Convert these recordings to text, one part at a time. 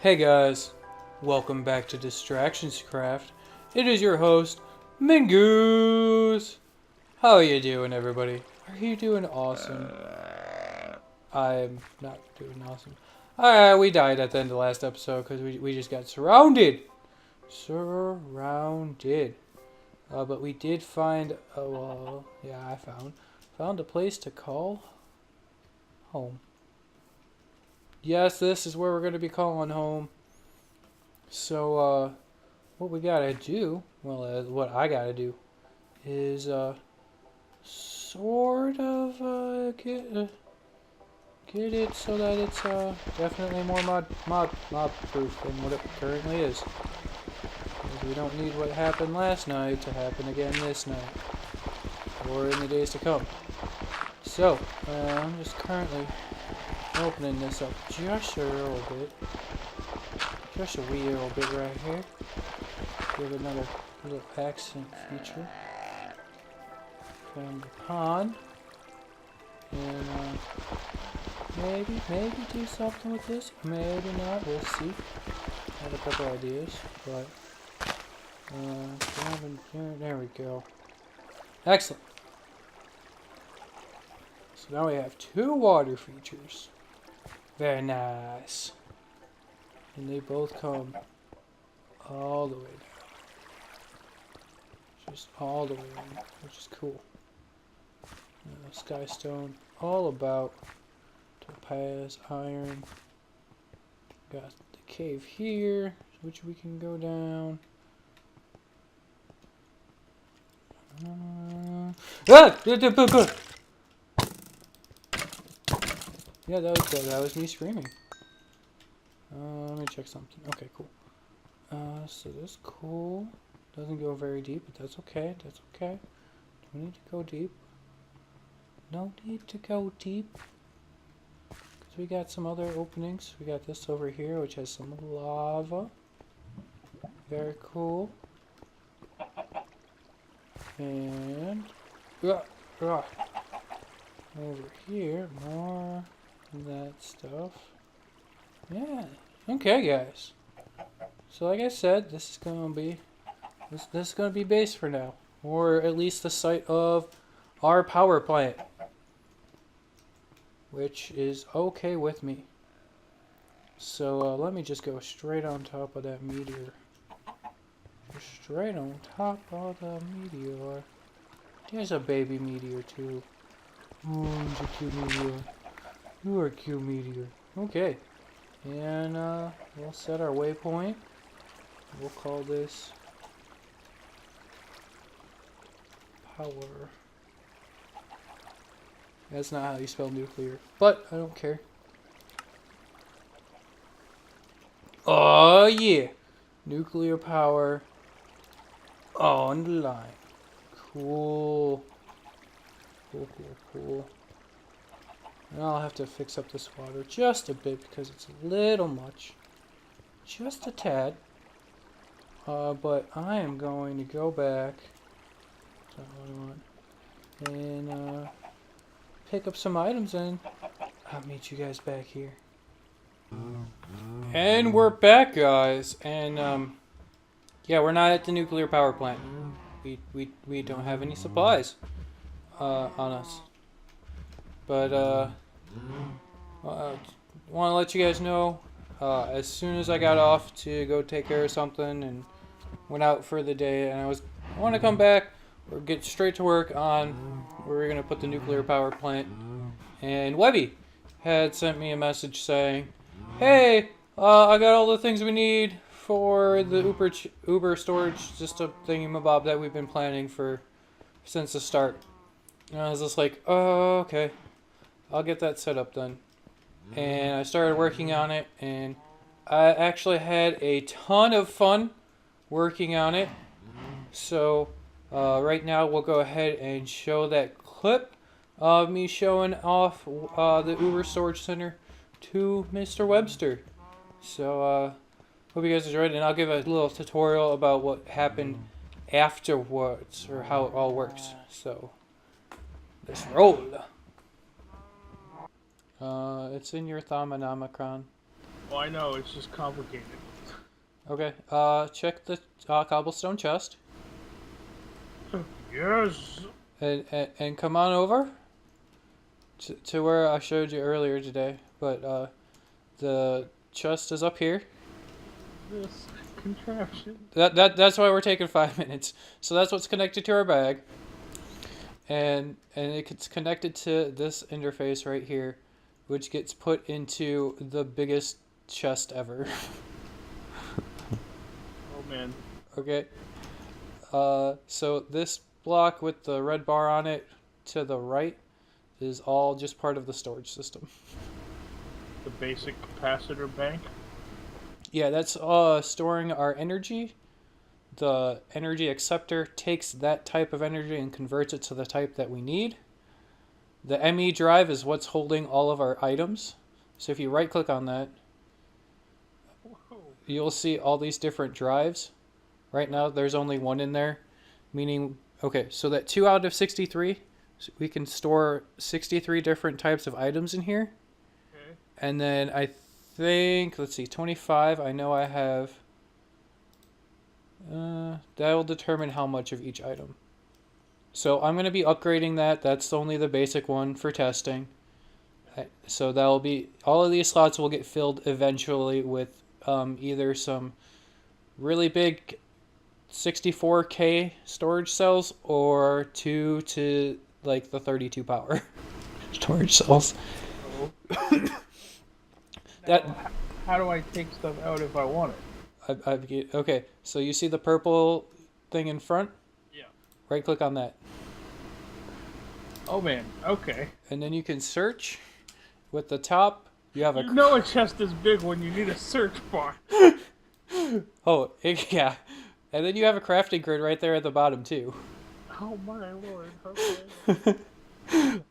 Hey guys, welcome back to Distractions Craft. It is your host, Mingoose. How are you doing, everybody? Are you doing awesome? I'm not doing awesome. We died at the end of the last episode because we just got surrounded. Surrounded. But we did find, I found a place to call home. Yes, this is where we're going to be calling home. So, what we gotta do, what I gotta do, is, sort of, get it so that it's, definitely more mob proof than what it currently is. Because we don't need what happened last night to happen again this night. Or in the days to come. So, I'm just currently opening this up just a little bit. Just a wee little bit right here. Give another little accent feature. Found the pond. And maybe do something with this. Maybe not. We'll see. I have a couple ideas, but there we go. Excellent. So now we have two water features. Very nice. And they both come all the way down. Just all the way down, which is cool. Skystone, all about topaz, iron. Got the cave here, which we can go down. Yeah, that was me screaming. Let me check something. Okay, cool. So this is cool. Doesn't go very deep, but that's okay. That's okay. Do we need to go deep? No need to go deep. Because we got some other openings. We got this over here, which has some lava. Very cool. And over here, more of that stuff. Yeah. Okay, guys. So like I said, this is gonna be base for now, or at least the site of our power plant, which is okay with me. So let me just go straight on top of that meteor. Straight on top of the meteor. There's a baby meteor too. Oh, he's a cute meteor. You are a cute meteor. Okay. And we'll set our waypoint. We'll call this power. That's not how you spell nuclear, but I don't care. Oh yeah, nuclear power on the line. Cool. Cool. And I'll have to fix up this water just a bit because it's a little much. Just a tad. But I am going to go back. That's not what I want. And pick up some items and I'll meet you guys back here. And we're back, guys. And yeah, we're not at the nuclear power plant. We don't have any supplies on us. But want to let you guys know, as soon as I got off to go take care of something and went out for the day, and I want to come back or get straight to work on where we're gonna put the nuclear power plant. And Webby had sent me a message saying, "Hey, I got all the things we need for the Uber storage, just a thingamabob that we've been planning for since the start." And I was just like, "Oh, okay, I'll get that set up then." And I started working on it, and I actually had a ton of fun working on it. So right now we'll go ahead and show that clip of me showing off the Uber Storage Center to Mr. Webster. So hope you guys enjoyed it, and I'll give a little tutorial about what happened afterwards, or how it all works. So let's roll. It's in your thumb and omicron. Well, I know, it's just complicated. Okay, check the cobblestone chest. Yes. And come on over to where I showed you earlier today. But the chest is up here. This contraption. That's why we're taking 5 minutes. So that's what's connected to our bag. And it's connected to this interface right here, which gets put into the biggest chest ever. Oh man. Okay. So this block with the red bar on it to the right is all just part of the storage system. The basic capacitor bank. Yeah, that's storing our energy. The energy acceptor takes that type of energy and converts it to the type that we need. The ME drive is what's holding all of our items. So if you right click on that, Whoa. you'll see all these different drives. Right now there's only one in there, meaning, okay, so that 2 out of 63, we can store 63 different types of items in here. Okay. And then I think, let's see, 25, I know I have, that will determine how much of each item. So I'm going to be upgrading that. That's only the basic one for testing. So that'll be, all of these slots will get filled eventually with either some really big 64K storage cells or 2 to like the 32 power storage cells. Oh. Now, how do I take stuff out if I want it? Okay, so you see the purple thing in front? Yeah. Right click on that. Oh man. Okay. And then you can search with the top. You have a... You know a chest is big when you need a search bar. Oh, yeah. And then you have a crafting grid right there at the bottom too. Oh my lord. Okay.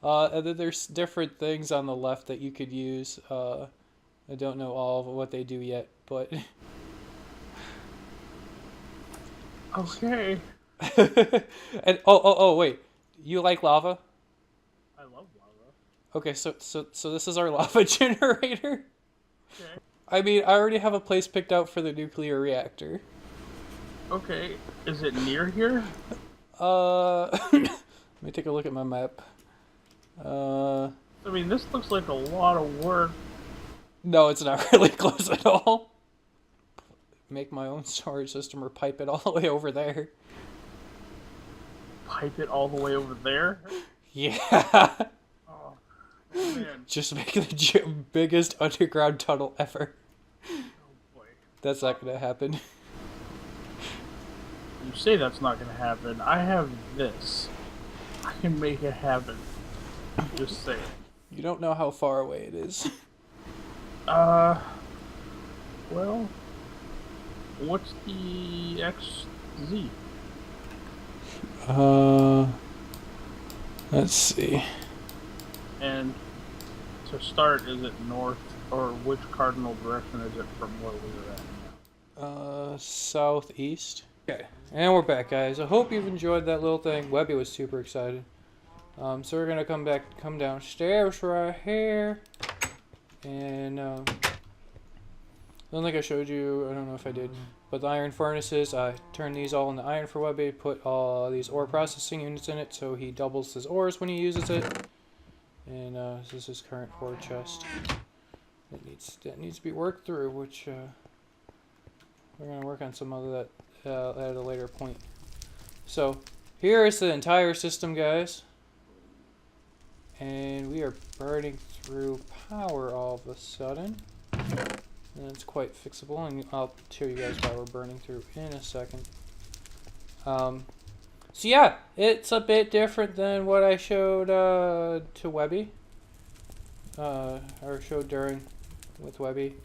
And then there's different things on the left that you could use. I don't know all of what they do yet, but... Okay. And wait. You like lava? I love lava. Okay, so this is our lava generator. Okay. I mean, I already have a place picked out for the nuclear reactor. Okay. Is it near here? Let me take a look at my map. I mean, this looks like a lot of work. No, it's not really close at all. Make my own storage system or pipe it all the way over there. Pipe it all the way over there? Yeah. Oh, man. Just make the biggest underground tunnel ever. Oh, boy. That's not gonna happen. You say that's not going to happen. I have this. I can make it happen. Just saying. You don't know how far away it is. Well, what's the XZ? Let's see. And to start, is it north, or which cardinal direction is it from where we were at? Southeast. Okay, and we're back, guys. I hope you've enjoyed that little thing. Webby was super excited. So we're gonna come downstairs right here, and I don't think I showed you. I don't know if I did, but the iron furnaces. I turned these all into iron for Webby. Put all these ore processing units in it, so he doubles his ores when he uses it. And this is his current ore chest. That needs to be worked through, which we're gonna work on some of that at a later point. So here is the entire system, guys, and we are burning through power all of a sudden, and it's quite fixable, and I'll show you guys why we're burning through in a second. So yeah, it's a bit different than what I showed to Webby, or showed with Webby.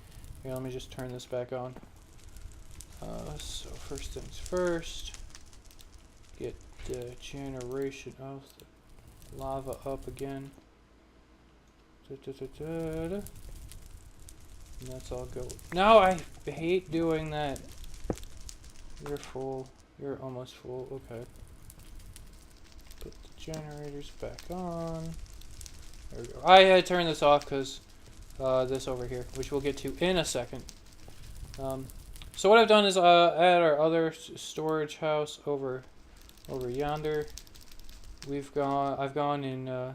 Here, let me just turn this back on. So first things first, get the generation of the lava up again. And that's all go. No, I hate doing that. You're full. You're almost full. Okay. Put the generators back on. There we go. I had to turn this off because this over here, which we'll get to in a second. So what I've done is at our other storage house over yonder, I've gone and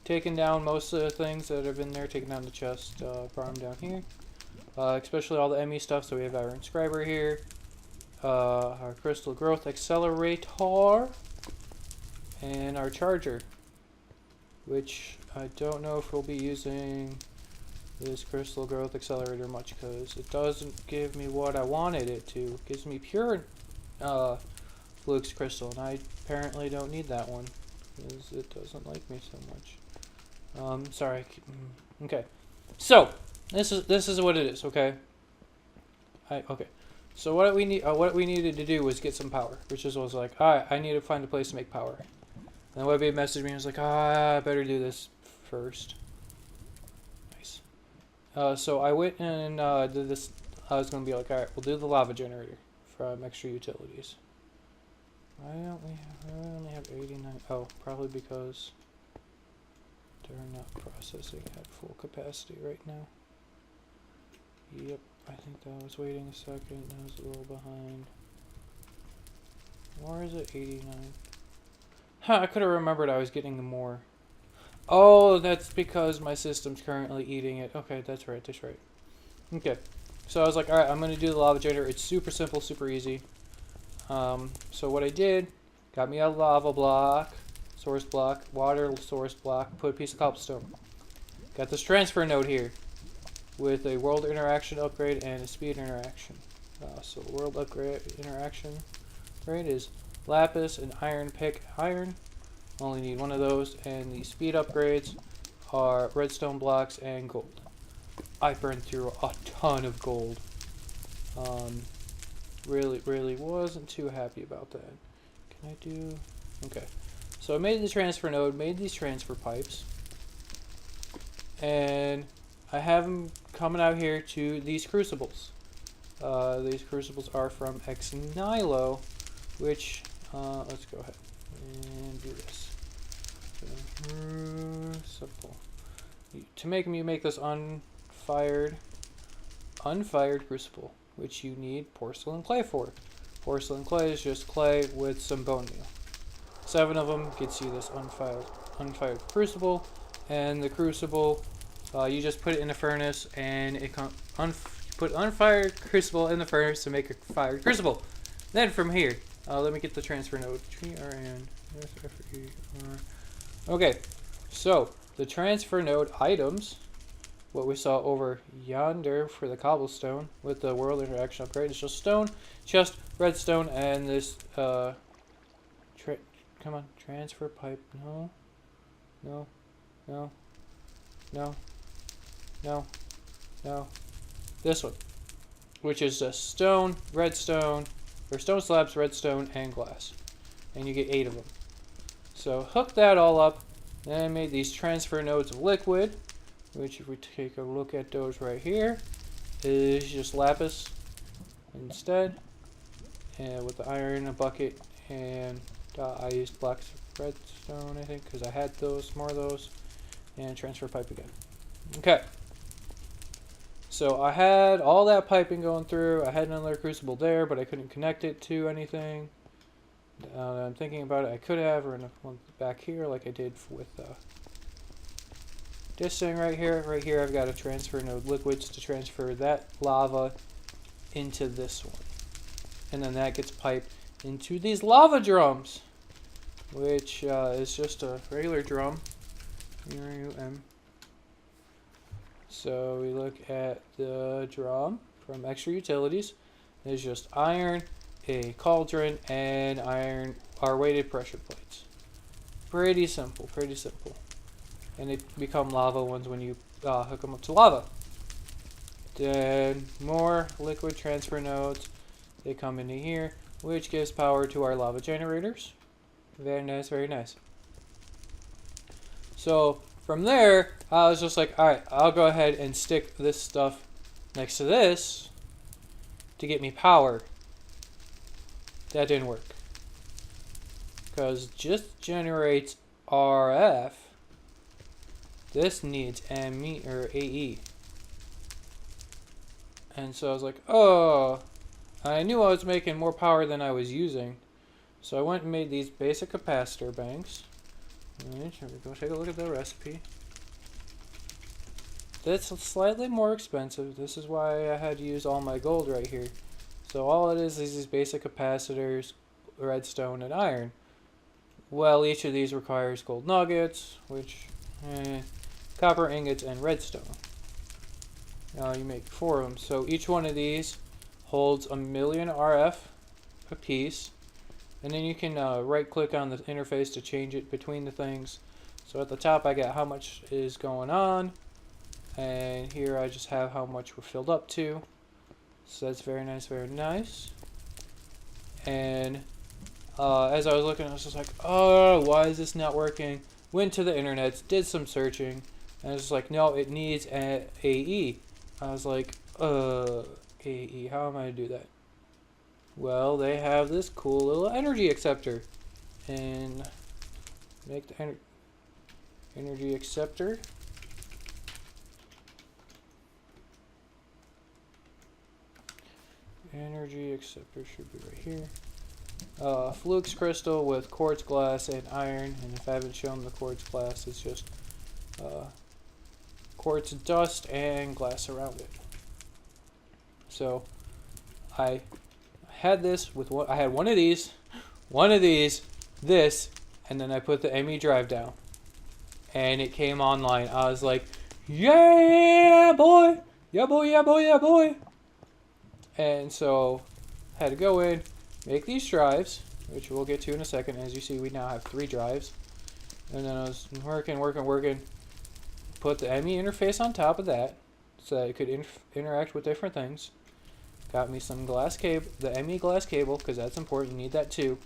taken down most of the things that have been there, taken down the chest, brought them down here, especially all the ME stuff. So we have our inscriber here, our crystal growth accelerator, and our charger, which I don't know if we'll be using this crystal growth accelerator much, because it doesn't give me what I wanted it to. It gives me pure flux crystal, and I apparently don't need that one because it doesn't like me so much. Sorry. Okay, so this is what it is. Okay. Okay. So what we needed to do was get some power, which was like, all right, I need to find a place to make power. And Webby messaged me and was like, I better do this first. Nice. So I went and did this. I was going to be like, alright, we'll do the lava generator from extra utilities. Why don't we only have 89? Oh, probably because they're not processing at full capacity right now. Yep, I think that was waiting a second. That was a little behind. Or is it 89? Huh, I could have remembered I was getting the more. Oh, that's because my system's currently eating it. Okay, that's right, that's right. Okay, so I was like, alright, I'm going to do the lava generator. It's super simple, super easy. So what I did, got me a lava block, source block, water source block, put a piece of cobblestone. Got this transfer node here with a world interaction upgrade and a speed interaction. So the world upgrade interaction upgrade is lapis and iron pick iron. Only need one of those, and the speed upgrades are redstone blocks and gold. I burned through a ton of gold. Really wasn't too happy about that. Can I do... Okay. So I made the transfer node, made these transfer pipes, and I have them coming out here to these crucibles. These crucibles are from Xnilo, which, let's go ahead and do this. Simple. To make them, you make this unfired crucible, which you need porcelain clay for. Porcelain clay is just clay with some bone meal. 7 of them gets you this unfired crucible, and the crucible, you just put it in a furnace, and it put unfired crucible in the furnace to make a fired crucible. Then from here, let me get the transfer node. Okay, so the transfer node items, what we saw over yonder for the cobblestone with the world interaction upgrade, is just stone, chest, redstone, and this come on, transfer pipe. No. This one, which is just stone, redstone, or stone slabs, redstone, and glass, and you get 8 of them. So hook that all up. Then I made these transfer nodes of liquid, which if we take a look at those right here, is just lapis instead, and with the iron, a bucket, and I used blocks of redstone, I think, because I had those, more of those, and transfer pipe again. Okay. So I had all that piping going through. I had another crucible there, but I couldn't connect it to anything. I'm thinking about it. I could have, or one back here, like I did with this thing right here. Right here, I've got a transfer node liquids to transfer that lava into this one, and then that gets piped into these lava drums, which is just a regular drum. So we look at the drum from extra utilities. There's just iron, a cauldron, and iron are weighted pressure plates. Pretty simple, pretty simple. And they become lava ones when you hook them up to lava. Then more liquid transfer nodes. They come into here, which gives power to our lava generators. Very nice, very nice. So from there, I was just like, alright, I'll go ahead and stick this stuff next to this to get me power. That didn't work, because just generates RF, This needs ME or AE. And so I was like, oh, I knew I was making more power than I was using. So I went and made these basic capacitor banks. Alright, here we go. Take a look at the recipe. That's slightly more expensive. This is why I had to use all my gold right here. So all it is these basic capacitors, redstone, and iron. Well, each of these requires gold nuggets, which, copper ingots, and redstone. You make 4 of them. So each one of these holds 1,000,000 RF a piece. And then you can right-click on the interface to change it between the things. So at the top I got how much is going on. And here I just have how much we're filled up to. So that's very nice, very nice. And as I was looking, I was just like, oh, why is this not working? Went to the internet, did some searching, and I was just like, no, it needs AE. I was like, AE, how am I going to do that? Well, they have this cool little energy acceptor. And make the energy acceptor. Energy acceptor should be right here. Flukes crystal with quartz glass and iron. And if I haven't shown the quartz glass, it's just quartz dust and glass around it. So I had this with I had one of these, this, and then I put the ME drive down, and it came online. I was like, yeah, boy, yeah, boy, yeah, boy, yeah, boy. And so I had to go in, make these drives, which we'll get to in a second. As you see, we now have 3 drives. And then I was working, put the ME interface on top of that so that it could interact with different things. Got me some glass cable, the ME glass cable, because that's important. You need that too.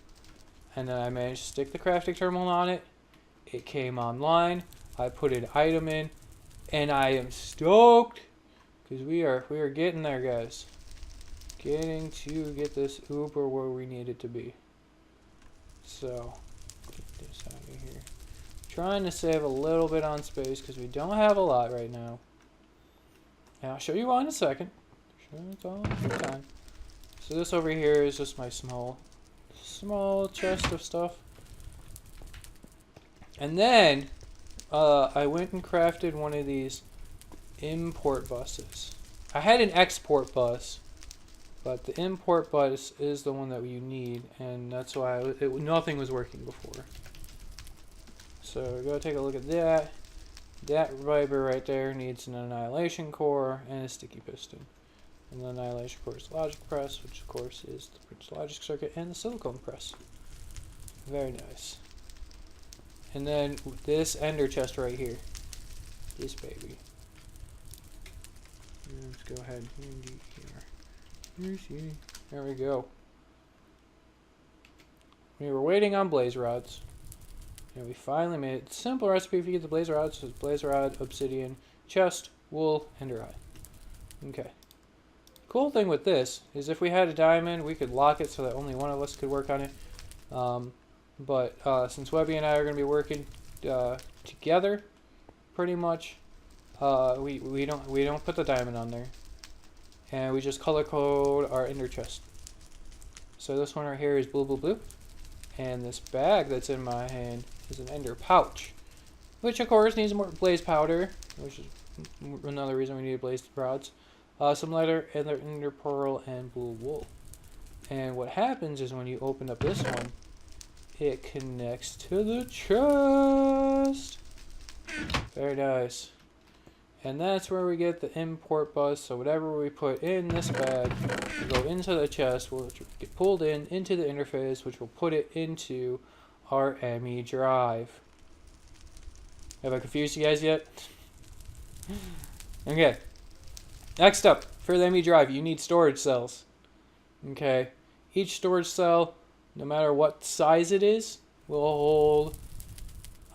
And then I managed to stick the crafting terminal on it. It came online. I put an item in, and I am stoked because we are getting there, guys. Getting to get this Uber where we need it to be. So get this out of here. Trying to save a little bit on space because we don't have a lot right now. And I'll show you why in a second. It's all the time. So this over here is just my small chest of stuff. And then I went and crafted one of these import buses. I had an export bus, but the import bus is the one that you need, and that's why nothing was working before. So go take a look at that. That Viper right there needs an annihilation core and a sticky piston. And the annihilation core is logic press, which of course is the printed logic circuit, and the silicone press. Very nice. And then this ender chest right here. This baby. Let's go ahead and do here. There we go. We were waiting on blaze rods. And we finally made it. Simple recipe if you get the blaze rods. So it's blaze rod, obsidian, chest, wool, ender eye. Okay. Cool thing with this is if we had a diamond, we could lock it so that only one of us could work on it. But since Webby and I are going to be working together, pretty much, we don't put the diamond on there, and we just color code our ender chest. So this one right here is blue, blue, blue, and this bag that's in my hand is an ender pouch, which of course needs more blaze powder, which is another reason we need blaze rods. Some leather, ender pearl, and blue wool. And what happens is when you open up this one, it connects to the chest. Very nice. And that's where we get the import bus. So whatever we put in this bag will go into the chest, will get pulled into the interface, which will put it into our ME drive. Have I confused you guys yet? Okay. Next up, for the ME drive, you need storage cells. Okay. Each storage cell, no matter what size it is, will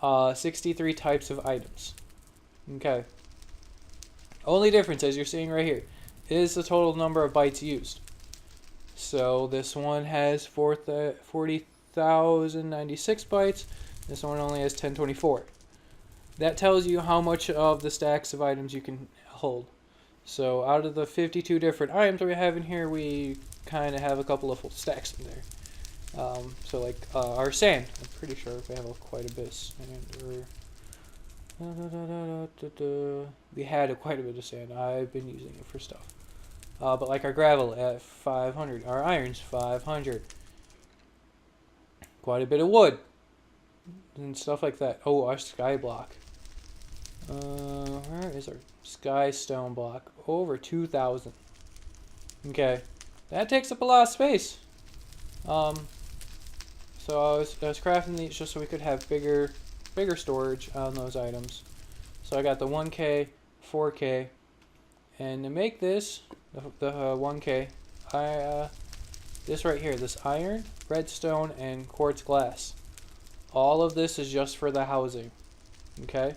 hold 63 types of items. Okay. Only difference, as you're seeing right here, is the total number of bytes used. So this one has 40,096 bytes. This one only has 1024. that tells you how much of the stacks of items you can hold. So out of the 52 different items we have in here, we kind of have a couple of full stacks in there. So like our sand, I'm pretty sure we have quite a bit of sand. We had quite a bit of sand. I've been using it for stuff. But like our gravel at 500, our iron's 500. Quite a bit of wood and stuff like that. Oh, our sky block. Where is our sky stone block? Over 2,000. Okay, that takes up a lot of space. So I was crafting these just so we could have bigger storage on those items. So I got the 1K, 4K, and to make this the 1K, this right here, this iron, redstone, and quartz glass. All of this is just for the housing. Okay.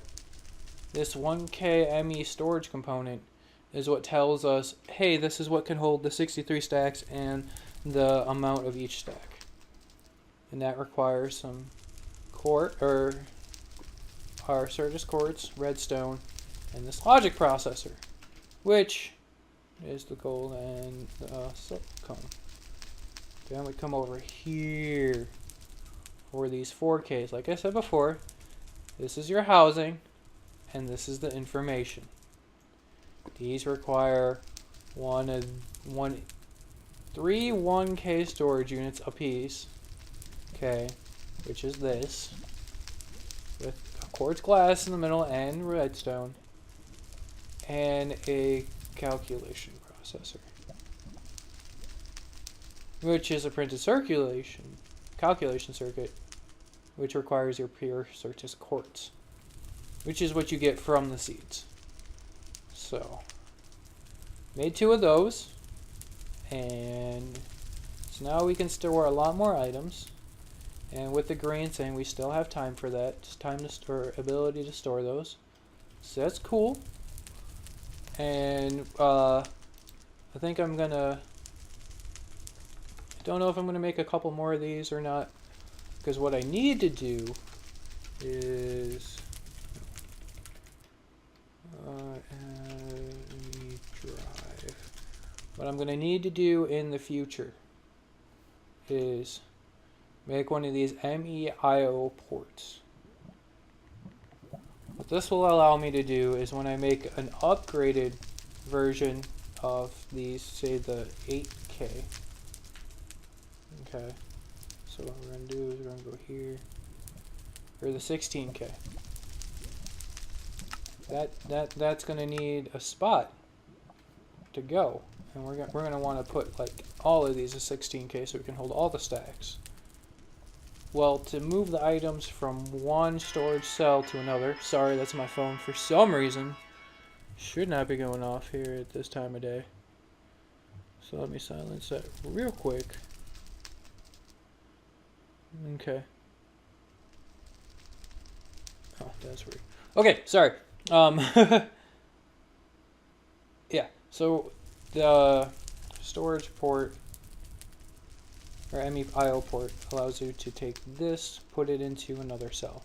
This 1K ME storage component is what tells us, hey, this is what can hold the 63 stacks and the amount of each stack. And that requires some our Certus quartz, redstone, and this logic processor, which is the gold and the silicone. Then we come over here for these 4Ks. Like I said before, this is your housing, and this is the information. These require three 1K storage units apiece. Okay, which is this, with a quartz glass in the middle and redstone, and a calculation processor, which is a printed calculation circuit, which requires your pure Certus quartz, which is what you get from the seeds. So, made 2 of those, and so now we can store a lot more items. And with the green saying we still have time for that, it's time to store, ability to store those. So that's cool. And I think I don't know if I'm gonna make a couple more of these or not, because what I need to do is drive. What I'm gonna need to do in the future is make one of these MEIO ports. What this will allow me to do is when I make an upgraded version of these, say the 8K. Okay, so what we're going to do is we're going to go here, or the 16K. That's going to need a spot to go, and we're going to want to put like all of these as 16K so we can hold all the stacks. Well, to move the items from one storage cell to another, sorry, that's my phone for some reason, should not be going off here at this time of day. So let me silence that real quick. Okay. Oh, that's weird. Okay, sorry. Yeah, so the storage port, or MEIO port, allows you to take this, put it into another cell.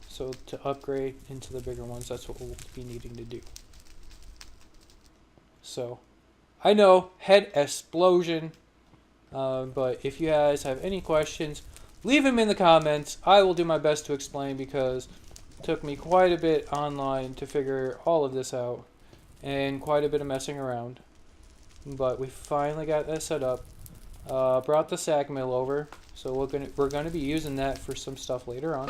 So to upgrade into the bigger ones, that's what we'll be needing to do. So, I know, head explosion, but if you guys have any questions, leave them in the comments. I will do my best to explain because it took me quite a bit online to figure all of this out, and quite a bit of messing around. But we finally got that set up. Brought the sag mill over, so we're gonna be using that for some stuff later on.